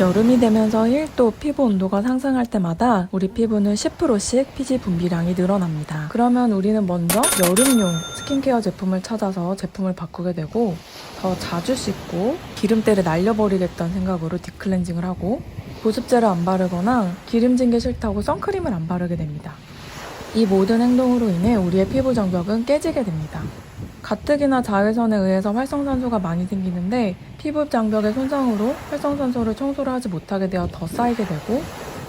여름이 되면서 1도 피부 온도가 상승할 때마다 우리 피부는 10%씩 피지 분비량이 늘어납니다. 그러면 우리는 먼저 여름용 스킨케어 제품을 찾아서 제품을 바꾸게 되고 더 자주 씻고 기름때를 날려버리겠다는 생각으로 딥클렌징을 하고 보습제를 안 바르거나 기름진 게 싫다고 선크림을 안 바르게 됩니다. 이 모든 행동으로 인해 우리의 피부 장벽은 깨지게 됩니다. 가뜩이나 자외선에 의해서 활성산소가 많이 생기는데 피부 장벽의 손상으로 활성산소를 청소를 하지 못하게 되어 더 쌓이게 되고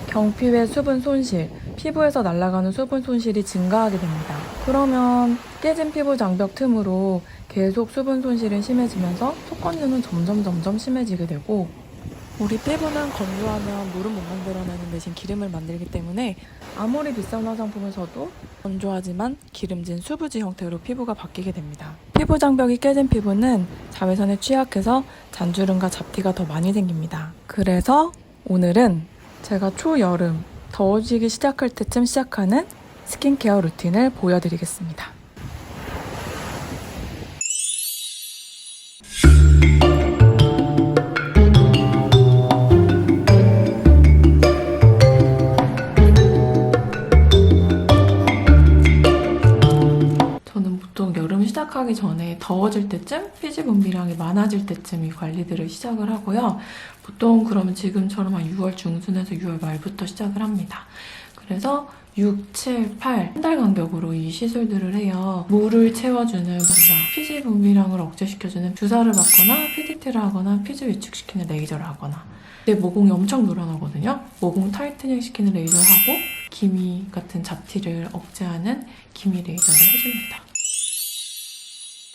경피의 수분 손실, 피부에서 날아가는 수분 손실이 증가하게 됩니다. 그러면 깨진 피부 장벽 틈으로 계속 수분 손실이 심해지면서 속건조는 점점 심해지게 되고 우리 피부는 건조하면 물은 못 만들어내는 대신 기름을 만들기 때문에 아무리 비싼 화장품을 써도 건조하지만 기름진 수부지 형태로 피부가 바뀌게 됩니다. 피부 장벽이 깨진 피부는 자외선에 취약해서 잔주름과 잡티가 더 많이 생깁니다. 그래서 오늘은 제가 초여름 더워지기 시작할 때쯤 시작하는 스킨케어 루틴을 보여드리겠습니다. 시작하기 전에 더워질 때쯤 피지 분비량이 많아질 때쯤 이 관리들을 시작을 하고요. 보통 그러면 지금처럼 한 6월 중순에서 6월 말부터 시작을 합니다. 그래서 6, 7, 8 한 달 간격으로 이 시술들을 해요. 물을 채워주는 주사, 피지 분비량을 억제시켜주는 주사를 맞거나 PDT를 하거나 피지 위축시키는 레이저를 하거나 내 모공이 엄청 늘어나거든요. 모공 타이트닝 시키는 레이저를 하고 기미 같은 잡티를 억제하는 기미 레이저를 해줍니다.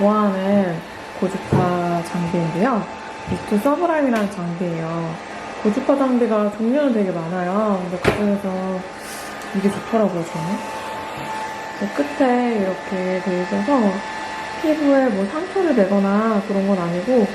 좋아하는 고주파 장비인데요. 미스트 서브라임이라는 장비예요. 고주파 장비가 종류는 되게 많아요. 근데 그중에서 이게 좋더라고요, 저는. 끝에 이렇게 돼 있어서 피부에 뭐 상처를 내거나 그런 건 아니고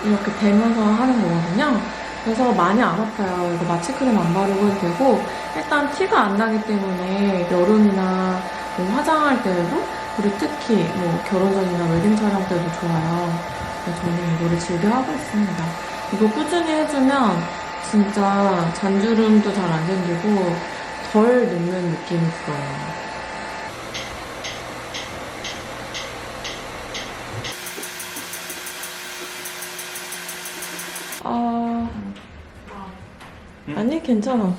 이렇게 대면서 하는 거거든요. 그래서 많이 안 아파요. 그래서 마취크림 안 바르고 해도 되고 일단 티가 안 나기 때문에 여름이나 뭐 화장할 때에도 그리고 특히 뭐 결혼전이나 웨딩 촬영 때도 좋아요. 그래서 저는 이거를 즐겨 하고 있습니다. 이거 꾸준히 해주면 진짜 잔주름도 잘 안 생기고 덜 늙는 느낌이 들어요. 아니 괜찮아.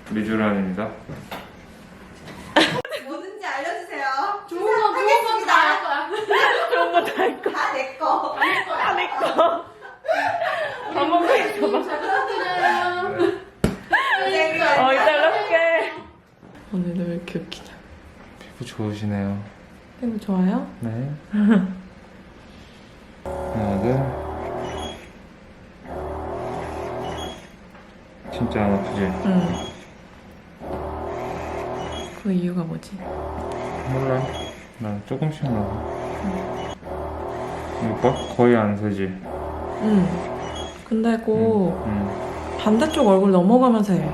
미주란입니다. 뭐든지 알려주세요. 좋은 건 다 할 거야. 좋은 거 다 할 거야. 다 내 거. 다 내 거. 밥 먹고 있어봐. 잘 부탁드려요. 이따가 할게. 오늘은 왜 이렇게 웃기냐. 피부 좋으시네요. 피부 좋아요? 네. 하나, 둘. 진짜 안 아프지? 응. 그 이유가 뭐지? 몰라. 나 조금씩 나와. 이거 봐? 거의 안 세지? 응. 근데 그 반대쪽 얼굴 넘어가면서 해.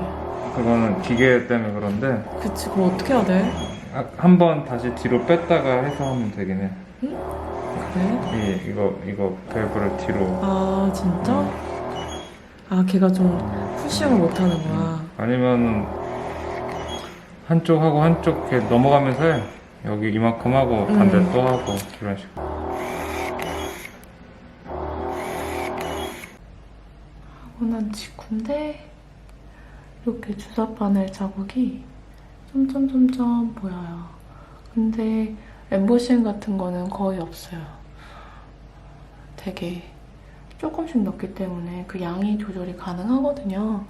그거는 기계 때문에 그런데 그치, 그거 어떻게 해야 돼? 한 번 다시 뒤로 뺐다가 해서 하면 되긴 해. 그래? 이거 밸브를 뒤로. 아, 진짜? 아, 걔가 좀 푸싱을 못하는구나. 아니면 한쪽 하고 한쪽 이렇게 넘어가면서 해. 여기 이만큼 하고 반대 또 하고 이런 식으로. 하고 난 직후인데 이렇게 주사바늘 자국이 점점 보여요. 근데 엠보싱 같은 거는 거의 없어요. 되게 조금씩 넣기 때문에 그 양이 조절이 가능하거든요.